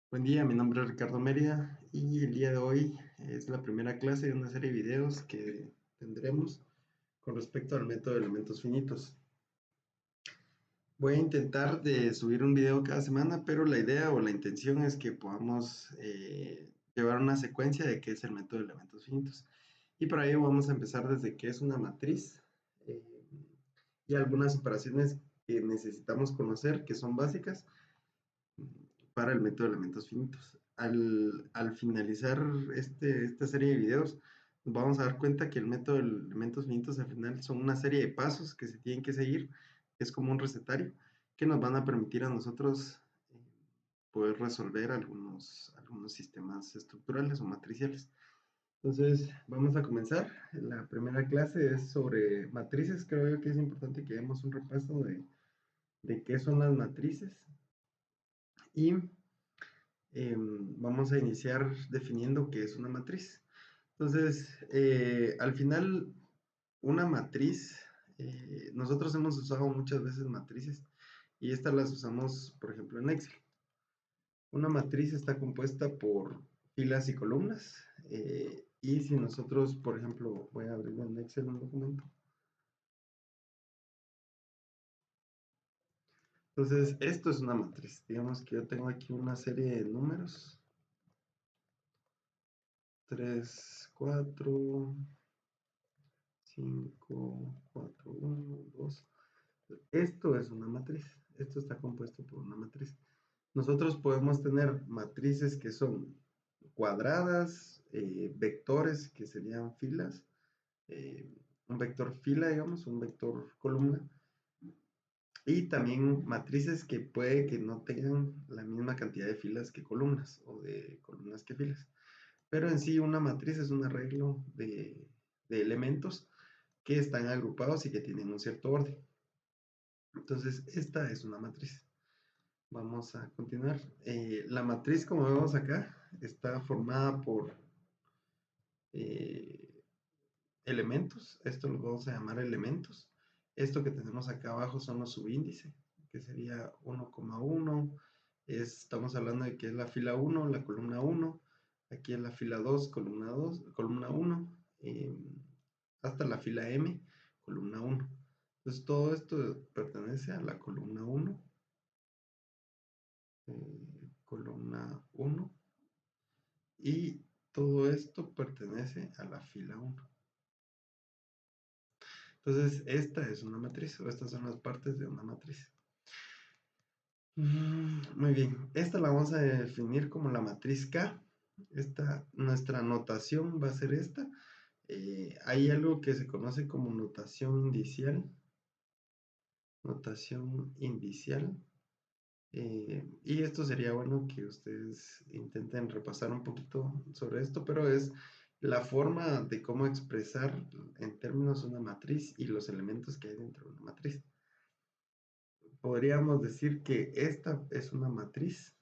Buen día, mi nombre es Ricardo Mérida y el día de hoy es la primera clase de una serie de videos que tendremos con respecto al método de elementos finitos. Voy a intentar de subir un video cada semana, pero la idea o la intención es que podamos llevar una secuencia de qué es el método de elementos finitos. Y para ello vamos a empezar desde qué es una matriz eh, y algunas operaciones que necesitamos conocer que son básicas para el método de elementos finitos. Al finalizar esta serie de videos, nos vamos a dar cuenta que el método de elementos finitos al final son una serie de pasos que se tienen que seguir, que es como un recetario, que nos van a permitir a nosotros poder resolver algunos sistemas estructurales o matriciales. Entonces, vamos a comenzar. La primera clase es sobre matrices. Creo yo que es importante que demos un repaso de qué son las matrices y vamos a iniciar definiendo qué es una matriz. Entonces, al final, una matriz, nosotros hemos usado muchas veces matrices y estas las usamos, por ejemplo, en Excel. Una matriz está compuesta por filas y columnas y si nosotros, por ejemplo, voy a abrir en Excel un documento. Entonces, esto es una matriz. Digamos que yo tengo aquí una serie de números. 3, 4, 5, 4, 1, 2. Esto es una matriz. Esto está compuesto por una matriz. Nosotros podemos tener matrices que son cuadradas, vectores que serían filas, eh, un vector fila, digamos, un vector columna, y también matrices que puede que no tengan la misma cantidad de filas que columnas o de columnas que filas. Pero en sí una matriz es un arreglo de elementos que están agrupados y que tienen un cierto orden. Entonces, esta es una matriz. Vamos a continuar. La matriz, como vemos acá, está formada por eh, elementos. Esto lo vamos a llamar elementos. Esto que tenemos acá abajo son los subíndices, que sería 1,1. Estamos hablando de que es la fila 1, la columna 1. Aquí es la fila 2, columna 2, columna 1. Hasta la fila M, columna 1. Entonces todo esto pertenece a la columna 1, columna 1, y todo esto pertenece a la fila 1. Entonces esta es una matriz, o estas son las partes de una matriz. Muy bien, esta la vamos a definir como la matriz K. Nuestra notación va a ser esta. Hay algo que se conoce como notación indicial. Notación indicial. Y esto sería bueno que ustedes intenten repasar un poquito sobre esto, pero es la forma de cómo expresar en términos una matriz y los elementos que hay dentro de una matriz. Podríamos decir que esta es una matriz,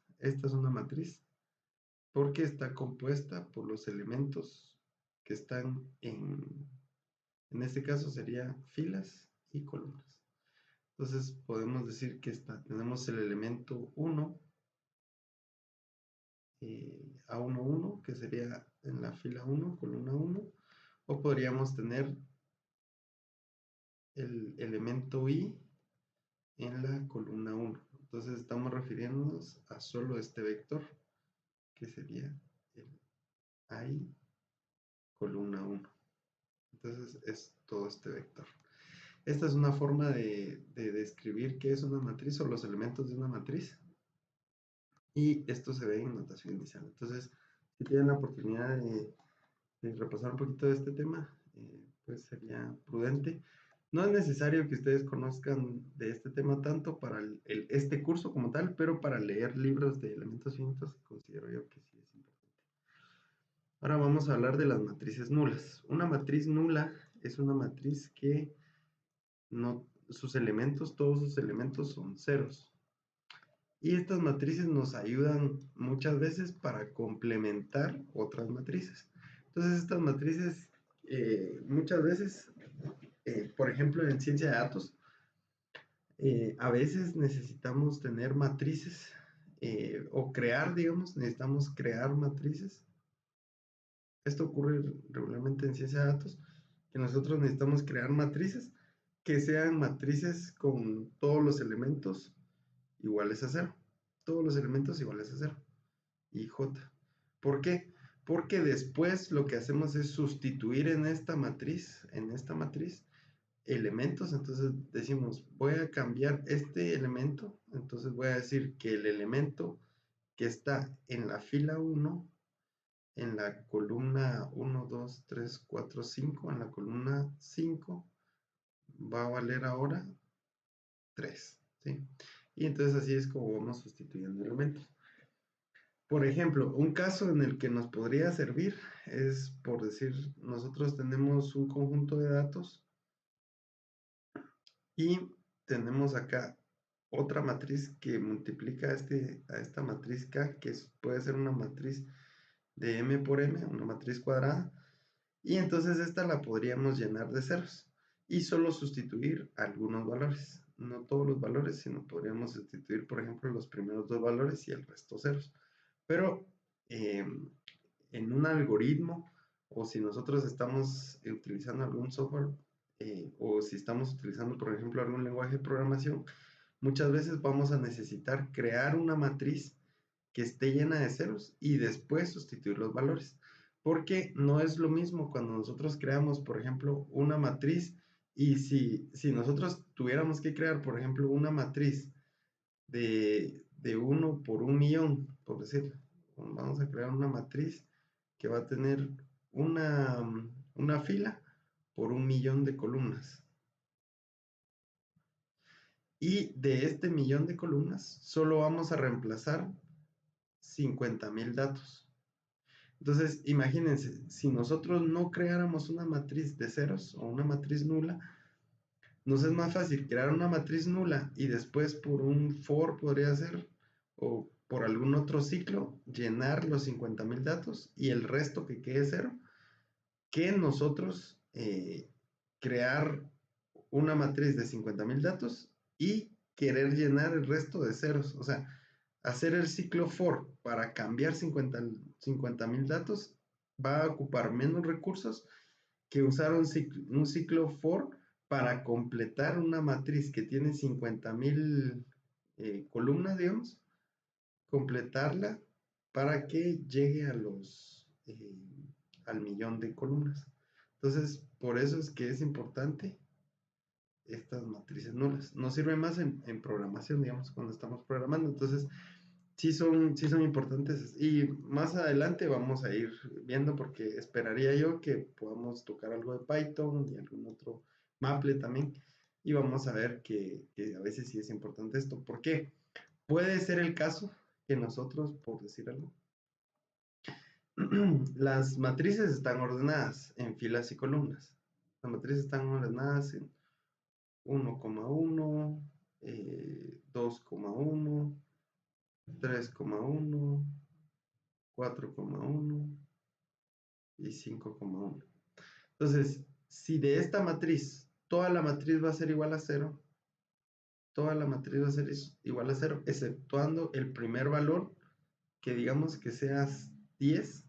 porque está compuesta por los elementos que están en este caso sería filas y columnas. Entonces podemos decir que tenemos el elemento 1, A11, que sería en la fila 1, columna 1, o podríamos tener el elemento I en la columna 1. Entonces estamos refiriéndonos a solo este vector, que sería el AI columna 1. Entonces es todo este vector. Esta es una forma de describir qué es una matriz o los elementos de una matriz. Y esto se ve en notación inicial. Entonces, si tienen la oportunidad de repasar un poquito de este tema, pues sería prudente. No es necesario que ustedes conozcan de este tema tanto para este curso como tal, pero para leer libros de elementos finitos considero yo que sí es importante. Ahora vamos a hablar de las matrices nulas. Una matriz nula es una matriz que no, todos sus elementos son ceros. Y estas matrices nos ayudan muchas veces para complementar otras matrices. Entonces estas matrices muchas veces, por ejemplo en ciencia de datos, a veces necesitamos tener matrices o crear, digamos, necesitamos crear matrices. Esto ocurre regularmente en ciencia de datos, que nosotros necesitamos crear matrices que sean matrices con todos los elementos iguales a cero. Todos los elementos iguales a cero. Y J. ¿Por qué? Porque después lo que hacemos es sustituir en esta matriz, elementos. Entonces decimos, voy a cambiar este elemento. Entonces voy a decir que el elemento que está en la fila 1, en la columna 1, 2, 3, 4, 5, en la columna 5, va a valer ahora 3, ¿sí? Y entonces así es como vamos sustituyendo elementos. Por ejemplo, un caso en el que nos podría servir es, por decir, nosotros tenemos un conjunto de datos y tenemos acá otra matriz que multiplica a esta matriz K, que puede ser una matriz de m por m, una matriz cuadrada, y entonces esta la podríamos llenar de ceros y solo sustituir algunos valores, no todos los valores, sino podríamos sustituir, por ejemplo, los primeros dos valores y el resto ceros. Pero en un algoritmo, o si nosotros estamos utilizando algún software, o si estamos utilizando, por ejemplo, algún lenguaje de programación, muchas veces vamos a necesitar crear una matriz que esté llena de ceros y después sustituir los valores. Porque no es lo mismo cuando nosotros creamos, por ejemplo, una matriz, y si nosotros tuviéramos que crear, por ejemplo, una matriz de 1 por 1.000.000, por decirlo, vamos a crear una matriz que va a tener una fila por 1.000.000 de columnas. Y de este millón de columnas, solo vamos a reemplazar 50.000 datos. Entonces, imagínense, si nosotros no creáramos una matriz de ceros o una matriz nula, nos es más fácil crear una matriz nula y después por un for podría ser, o por algún otro ciclo, llenar los 50.000 datos y el resto que quede cero, que nosotros crear una matriz de 50.000 datos y querer llenar el resto de ceros. O sea, hacer el ciclo for para cambiar 50.000 datos va a ocupar menos recursos que usar un ciclo for para completar una matriz que tiene 50.000 columnas, digamos, completarla para que llegue al millón de columnas. Entonces, por eso es que es importante estas matrices nulas. Nos sirve más en programación, digamos, cuando estamos programando. Entonces, sí son importantes. Y más adelante vamos a ir viendo, porque esperaría yo que podamos tocar algo de Python y algún otro Maple también. Y vamos a ver que a veces sí es importante esto. ¿Por qué? Puede ser el caso que nosotros, por decir algo, las matrices están ordenadas en filas y columnas. Las matrices están ordenadas en 1,1, 2,1, 3,1, 4,1 y 5,1. Entonces, si de esta matriz, toda la matriz va a ser igual a 0, toda la matriz va a ser igual a 0, exceptuando el primer valor, que digamos que sea 10.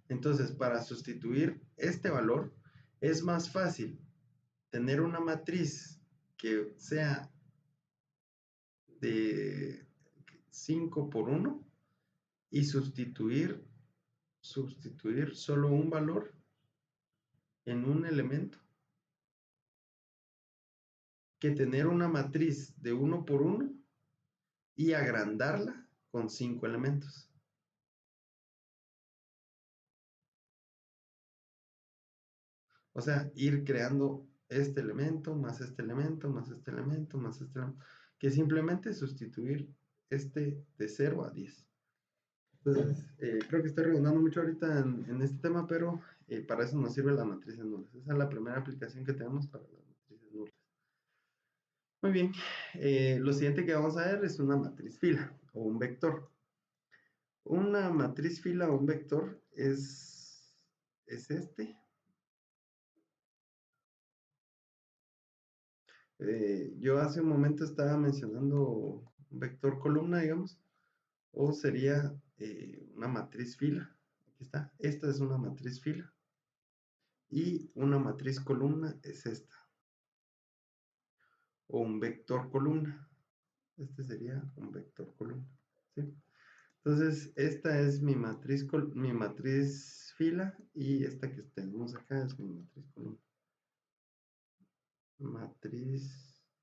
Entonces, para sustituir este valor, es más fácil tener una matriz que sea de 5 por 1 y sustituir solo un valor en un elemento, que tener una matriz de 1 por 1 y agrandarla con 5 elementos. O sea, ir creando este elemento, más este elemento, más este elemento, más este elemento, que simplemente sustituir este de 0 a 10. Entonces, creo que estoy redundando mucho ahorita en este tema, pero para eso nos sirve las matrices nulas. Esa es la primera aplicación que tenemos para las matrices nulas. Muy bien, lo siguiente que vamos a ver es una matriz fila o un vector. Una matriz fila o un vector es este. Yo hace un momento estaba mencionando un vector columna, digamos. O sería una matriz fila. Aquí está. Esta es una matriz fila. Y una matriz columna es esta. O un vector columna. Este sería un vector columna. ¿Sí? Entonces, esta es mi matriz fila y esta que tenemos acá es mi matriz columna.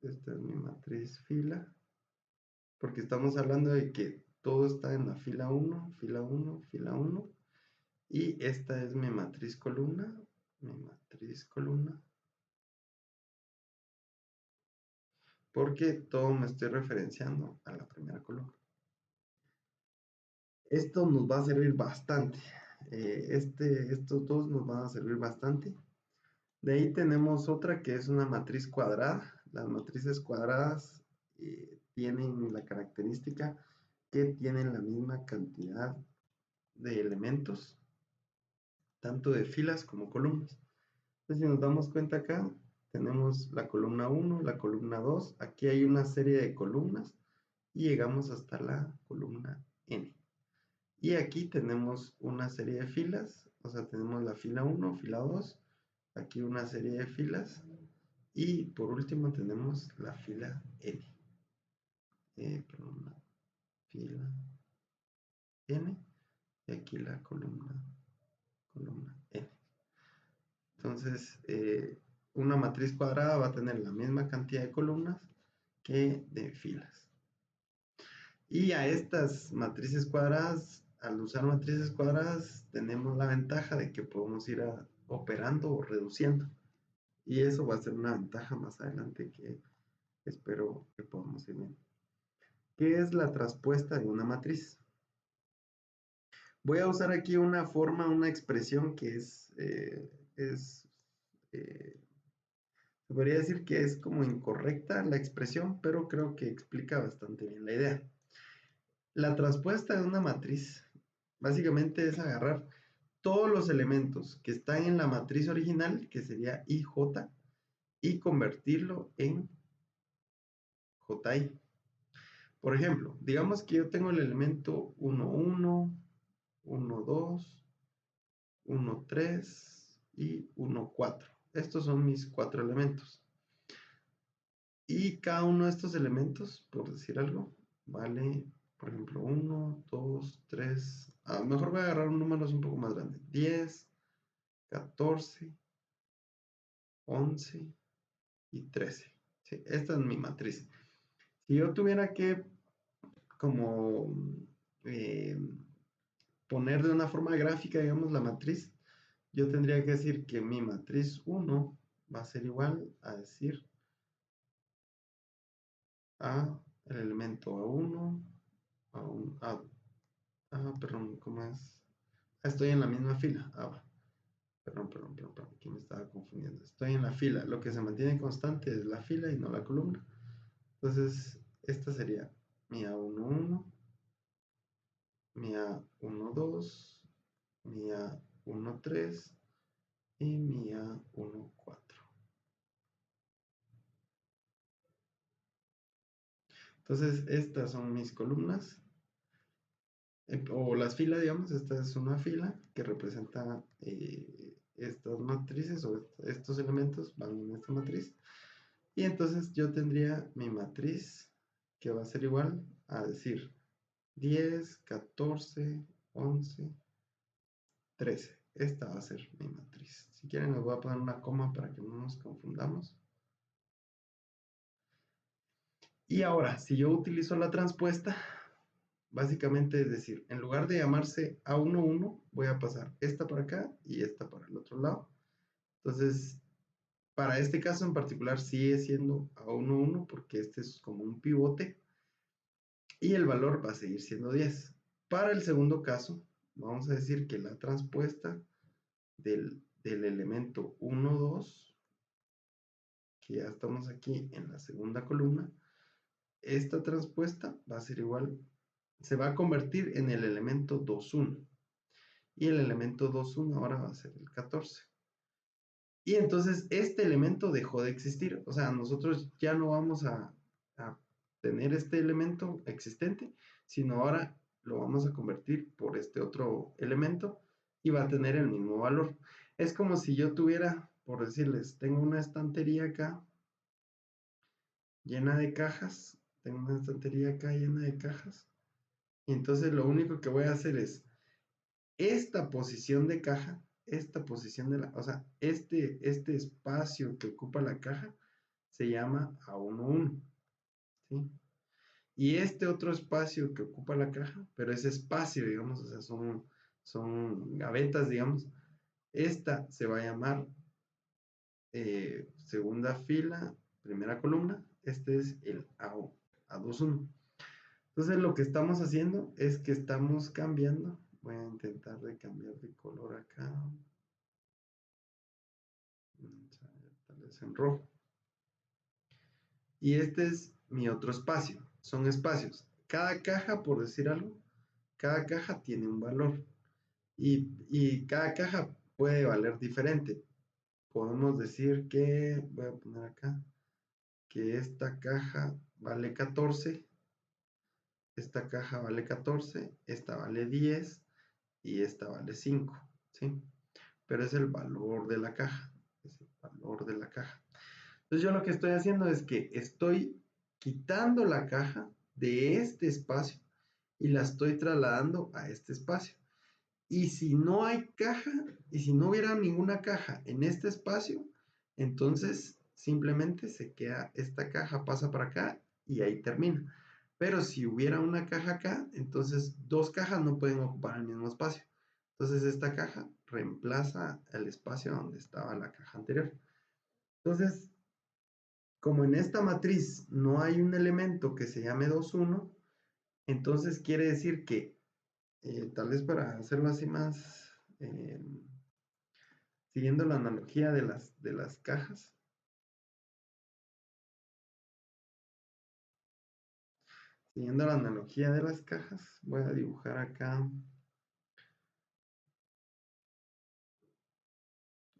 Esta es mi matriz fila, porque estamos hablando de que todo está en la fila 1, fila 1, fila 1, y esta es mi matriz columna, porque todo me estoy referenciando a la primera columna. Esto nos va a servir bastante. Estos dos nos van a servir bastante. De ahí tenemos otra que es una matriz cuadrada. Las matrices cuadradas tienen la característica que tienen la misma cantidad de elementos, tanto de filas como columnas. Entonces, si nos damos cuenta acá, tenemos la columna 1, la columna 2. Aquí hay una serie de columnas y llegamos hasta la columna n. Y aquí tenemos una serie de filas, o sea, tenemos la fila 1, fila 2, aquí una serie de filas, y por último tenemos la fila n. Perdón, la fila n, y aquí la columna n. Entonces, una matriz cuadrada va a tener la misma cantidad de columnas que de filas. Y a estas matrices cuadradas, al usar matrices cuadradas, tenemos la ventaja de que podemos ir operando o reduciendo. Y eso va a ser una ventaja más adelante que espero que podamos ir viendo. ¿Qué es la traspuesta de una matriz? Voy a usar aquí una forma, una expresión que se podría decir que es como incorrecta la expresión, pero creo que explica bastante bien la idea. La traspuesta de una matriz básicamente es agarrar todos los elementos que están en la matriz original, que sería IJ, y convertirlo en JI. Por ejemplo, digamos que yo tengo el elemento 1, 1, 1, 2, 1, 3 y 1, 4. Estos son mis 4 elementos. Y cada uno de estos elementos, por decir algo, vale, por ejemplo, 1, 2, 3. A lo mejor voy a agarrar un número un poco más grande. 10, 14, 11 y 13. Sí, esta es mi matriz. Si yo tuviera que como poner de una forma gráfica, digamos, la matriz, yo tendría que decir que mi matriz 1 va a ser igual a decir a el elemento A1, perdón, ¿cómo es? Estoy en la misma fila. Perdón, aquí me estaba confundiendo. Estoy en la fila. Lo que se mantiene constante es la fila y no la columna. Entonces, esta sería mi A11, mi A12, mi A13 y mi A14. Entonces, estas son mis columnas, o las filas, digamos. Esta es una fila que representa estas matrices o estos elementos van en esta matriz. Y entonces yo tendría mi matriz que va a ser igual a decir 10, 14, 11, 13. Esta va a ser mi matriz. Si quieren les voy a poner una coma para que no nos confundamos. Y ahora, si yo utilizo la transpuesta, básicamente es decir, en lugar de llamarse A11, voy a pasar esta para acá y esta para el otro lado. Entonces, para este caso en particular sigue siendo A11 porque este es como un pivote y el valor va a seguir siendo 10. Para el segundo caso, vamos a decir que la transpuesta del elemento 1, 2, que ya estamos aquí en la segunda columna, esta transpuesta va a ser igual, se va a convertir en el elemento 2, 1. Y el elemento 2, 1 ahora va a ser el 14. Y entonces este elemento dejó de existir. O sea, nosotros ya no vamos a tener este elemento existente, sino ahora lo vamos a convertir por este otro elemento y va a tener el mismo valor. Es como si yo tuviera, por decirles, tengo una estantería acá llena de cajas, tengo una estantería acá llena de cajas, y entonces lo único que voy a hacer es esta posición de caja, esta posición de o sea, este espacio que ocupa la caja se llama A11, ¿sí? Y este otro espacio que ocupa la caja, pero ese espacio, digamos, o sea, son gavetas, digamos, esta se va a llamar segunda fila, primera columna, este es el A21. Entonces lo que estamos haciendo es que estamos cambiando, voy a intentar de cambiar de color acá, tal vez en rojo. Y este es mi otro espacio, son espacios. Cada caja, por decir algo, cada caja tiene un valor y cada caja puede valer diferente. Podemos decir que, voy a poner acá, que esta caja vale 14, esta caja vale 14, esta vale 10 y esta vale 5, ¿sí? Pero es el valor de la caja, es el valor de la caja. Entonces yo lo que estoy haciendo es que estoy quitando la caja de este espacio y la estoy trasladando a este espacio. Y si no hay caja, y si no hubiera ninguna caja en este espacio, entonces simplemente se queda esta caja, pasa para acá y ahí termina. Pero si hubiera una caja acá, entonces dos cajas no pueden ocupar el mismo espacio. Entonces esta caja reemplaza el espacio donde estaba la caja anterior. Entonces, como en esta matriz no hay un elemento que se llame 2,1, entonces quiere decir que, tal vez para hacerlo así más, siguiendo la analogía de las cajas, siguiendo la analogía de las cajas, voy a dibujar acá,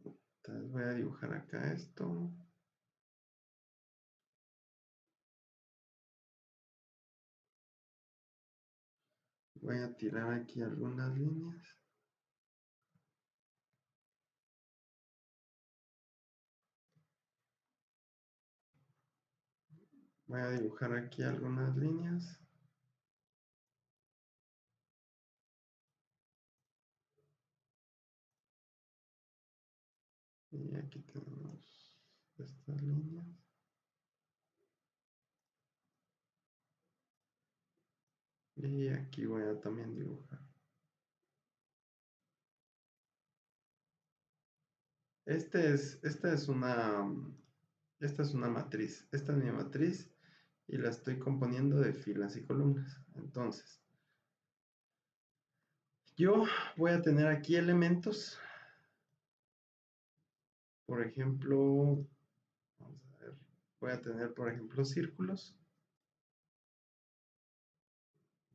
entonces voy a dibujar acá esto, voy a tirar aquí algunas líneas. Voy a dibujar aquí algunas líneas. Y aquí tenemos estas líneas. Y aquí voy a también dibujar. Esta es una matriz. Esta es mi matriz y la estoy componiendo de filas y columnas. Entonces, yo voy a tener aquí elementos. Por ejemplo, vamos a ver, voy a tener, por ejemplo, círculos.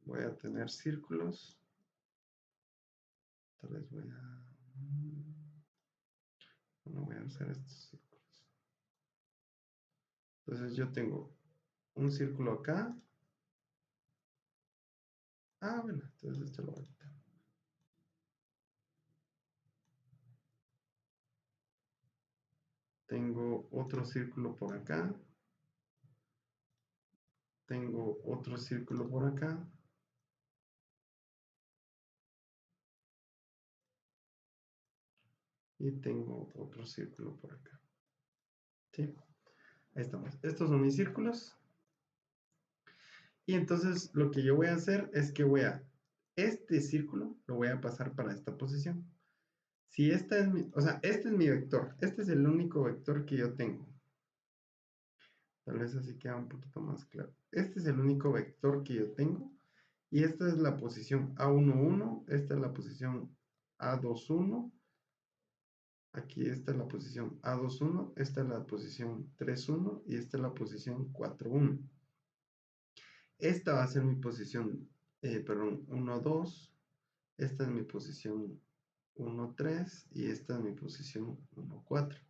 Voy a tener círculos. Tal vez voy a... No voy a hacer estos círculos. Entonces yo tengo un círculo acá. Ah, bueno, entonces esto lo voy a quitar. Tengo otro círculo por acá. Tengo otro círculo por acá. Y tengo otro círculo por acá. ¿Sí? Ahí estamos. Estos son mis círculos. Y entonces lo que yo voy a hacer es que este círculo lo voy a pasar para esta posición. Si esta es o sea, este es mi vector. Este es el único vector que yo tengo. Tal vez así queda un poquito más claro. Este es el único vector que yo tengo. Y esta es la posición A11. Esta es la posición A21. Aquí esta es la posición A21. Esta es la posición 3,1. Y esta es la posición 4,1. Esta va a ser mi posición, perdón, 1,2. Esta es mi posición 1,3 y esta es mi posición 1,4.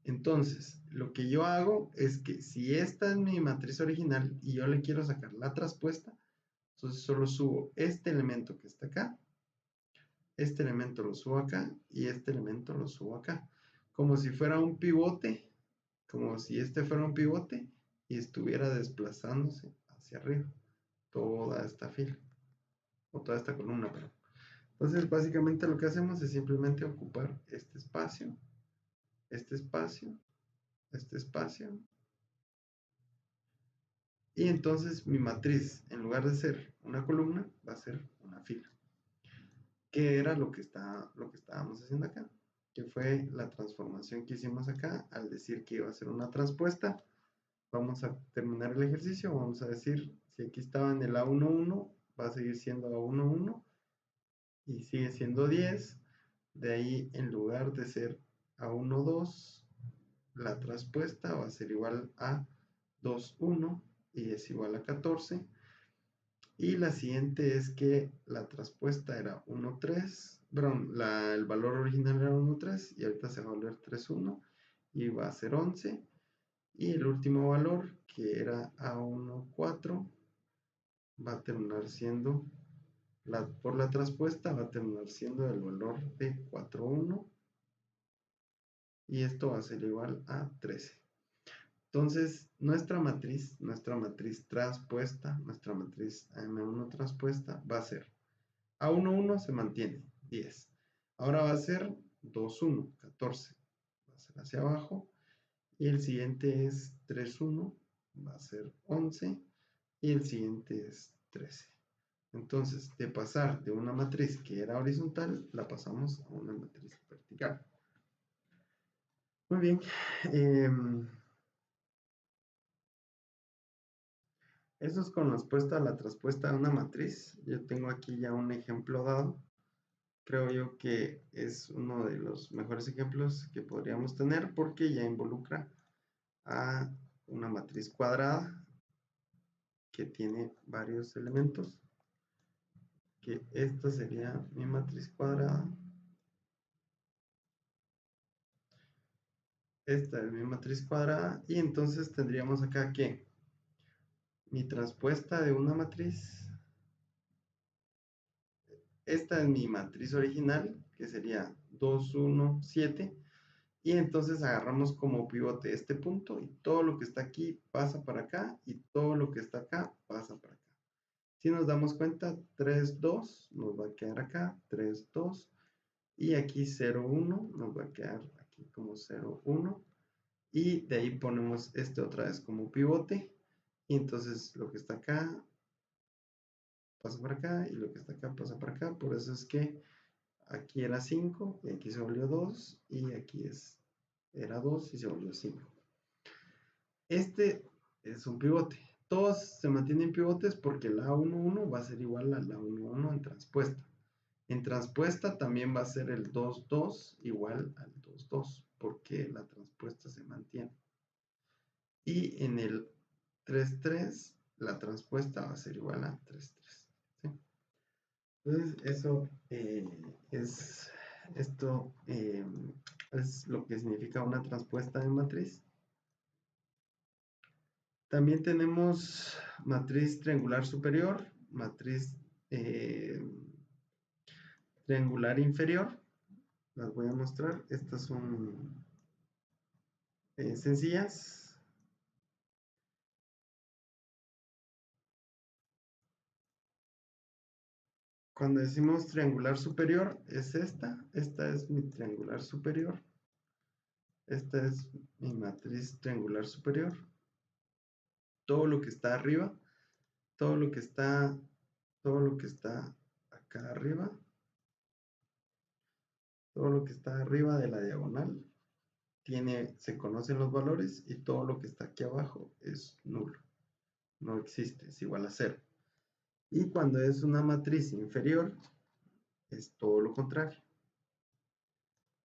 Entonces, lo que yo hago es que si esta es mi matriz original y yo le quiero sacar la traspuesta, Entonces solo subo este elemento que está acá, este elemento lo subo acá y este elemento lo subo acá. Como si fuera un pivote, como si este fuera un pivote y estuviera desplazándose hacia arriba toda esta fila, o toda esta columna, perdón. Entonces básicamente lo que hacemos es simplemente ocupar este espacio, este espacio, este espacio, y entonces mi matriz, en lugar de ser una columna, va a ser una fila. ¿Qué era lo que estábamos haciendo acá? Que fue la transformación que hicimos acá al decir que iba a ser una transpuesta. Vamos a terminar el ejercicio, vamos a decir, si aquí estaba en el A11, va a seguir siendo A11 y sigue siendo 10. De ahí, en lugar de ser A12, la transpuesta va a ser igual a 21 y es igual a 14. Y la siguiente es que la transpuesta era 1,3, perdón, el valor original era 1,3 y ahorita se va a volver 3,1 y va a ser 11. Y el último valor, que era A14, va a terminar siendo, por la transpuesta, va a terminar siendo el valor de 4,1 y esto va a ser igual a 13. Entonces, nuestra matriz transpuesta, nuestra matriz M1 transpuesta va a ser A11 se mantiene, 10. Ahora va a ser 2,1, 14. Va a ser hacia abajo. Y el siguiente es 3,1, va a ser 11. Y el siguiente es 13. Entonces, de pasar de una matriz que era horizontal, la pasamos a una matriz vertical. Muy bien. Eso es con respuesta a la transpuesta de una matriz. Yo tengo aquí ya un ejemplo dado. Creo yo que es uno de los mejores ejemplos que podríamos tener porque ya involucra a una matriz cuadrada que tiene varios elementos. Que esta sería mi matriz cuadrada. Esta es mi matriz cuadrada y entonces tendríamos acá que mi transpuesta de una matriz, esta es mi matriz original, que sería 2, 1, 7, y entonces agarramos como pivote este punto y todo lo que está aquí pasa para acá y todo lo que está acá pasa para acá. Si nos damos cuenta, 3, 2 nos va a quedar acá, 3, 2, y aquí 0, 1 nos va a quedar aquí como 0, 1, y de ahí ponemos este otra vez como pivote, y entonces lo que está acá pasa para acá y lo que está acá pasa para acá. Por eso es que aquí era 5 y aquí se volvió 2 y aquí era 2 y se volvió 5. Este es un pivote. Todos se mantienen pivotes porque la A11 va a ser igual a la 11 en transpuesta. En transpuesta también va a ser el 2, 2 igual al 2, 2 porque la transpuesta se mantiene. Y en el 3, 3 la transpuesta va a ser igual a 3, 3. ¿Sí? Entonces, eso esto es lo que significa una transpuesta de matriz. También tenemos matriz triangular superior, matriz triangular inferior. Las voy a mostrar. Estas son sencillas. Cuando decimos triangular superior, es esta. Esta es mi triangular superior. Esta es mi matriz triangular superior. Todo lo que está arriba, todo lo que está acá arriba, todo lo que está arriba de la diagonal, se conocen los valores y todo lo que está aquí abajo es nulo. No existe, es igual a 0. Y cuando es una matriz inferior, es todo lo contrario.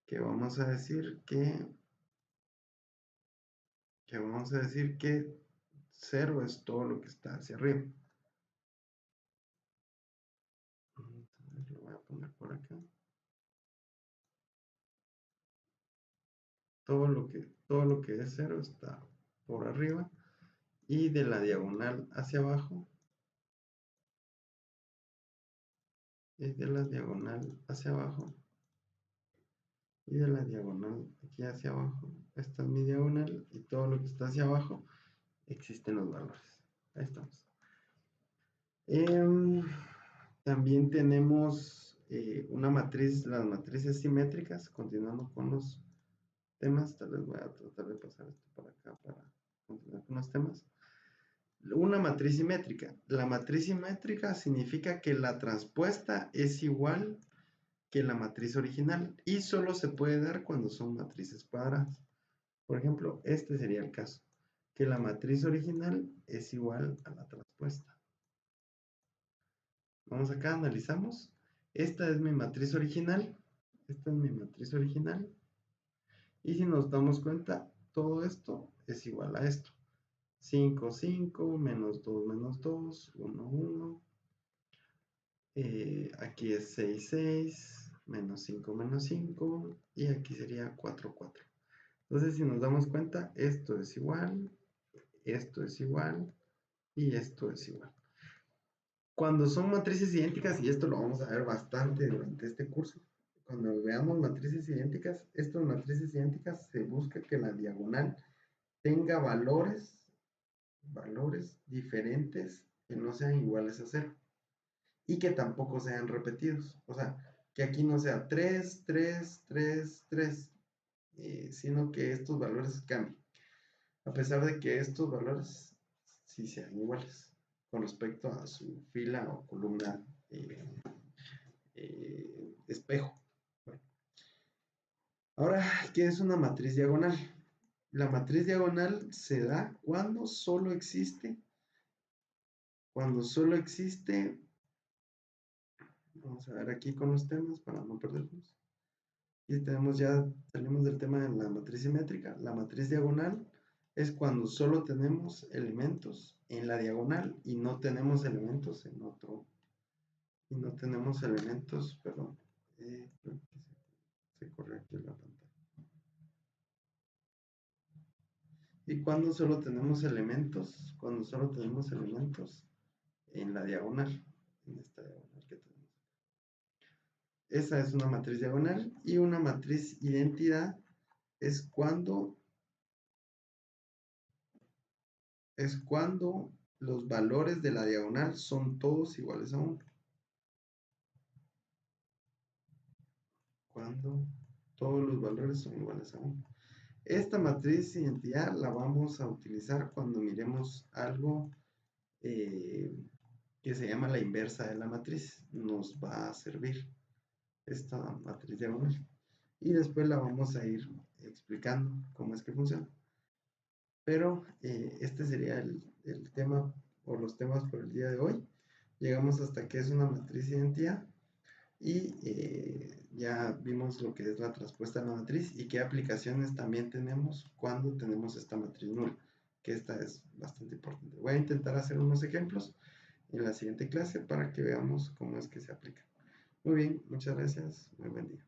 Que vamos a decir que 0 es todo lo que está hacia arriba. Entonces, lo voy a poner por acá. Todo lo que es 0 está por arriba y de la diagonal hacia abajo y de la diagonal hacia abajo y de la diagonal aquí hacia abajo. Esta es mi diagonal y todo lo que está hacia abajo existen los valores. Ahí estamos. También tenemos una matriz, las matrices simétricas, continuando con los temas. Tal vez voy a tratar de pasar esto para acá para continuar con los temas. Una matriz simétrica. La matriz simétrica significa que la transpuesta es igual que la matriz original y solo se puede dar cuando son matrices cuadradas. Por ejemplo, este sería el caso, que la matriz original es igual a la transpuesta. Vamos acá, analizamos. Esta es mi matriz original. Esta es mi matriz original. Y si nos damos cuenta, todo esto es igual a esto. 5, 5, menos 2, menos 2, 1, 1. Aquí es 6, 6, menos 5, menos 5. Y aquí sería 4, 4. Entonces, si nos damos cuenta, esto es igual y esto es igual. Cuando son matrices idénticas, y esto lo vamos a ver bastante durante este curso, cuando veamos matrices idénticas, estas matrices idénticas se busca que la diagonal tenga valores diferentes que no sean iguales a 0 y que tampoco sean repetidos. O sea, que aquí no sea 3, 3, 3, 3, sino que estos valores cambien, a pesar de que estos valores sí sean iguales con respecto a su fila o columna espejo. Bueno. Ahora, ¿qué es una matriz diagonal? La matriz diagonal se da cuando solo existe, vamos a ver aquí con los temas para no perdernos. Y tenemos ya, salimos del tema de la matriz simétrica. La matriz diagonal es cuando solo tenemos elementos en la diagonal y no tenemos elementos en otro, perdón, creo que se corre aquí la pantalla. Y cuando solo tenemos elementos en la diagonal, en esta diagonal que tenemos. Esa es una matriz diagonal, y una matriz identidad es cuando los valores de la diagonal son todos iguales a 1. Cuando todos los valores son iguales a 1. Esta matriz identidad la vamos a utilizar cuando miremos algo que se llama la inversa de la matriz. Nos va a servir esta matriz diagonal. Y después la vamos a ir explicando cómo es que funciona. Pero este sería el tema o los temas por el día de hoy. Llegamos hasta que es una matriz identidad y ya vimos lo que es la transpuesta a la matriz y qué aplicaciones también tenemos cuando tenemos esta matriz nula, que esta es bastante importante. Voy a intentar hacer unos ejemplos en la siguiente clase para que veamos cómo es que se aplica. Muy bien, muchas gracias, muy buen día.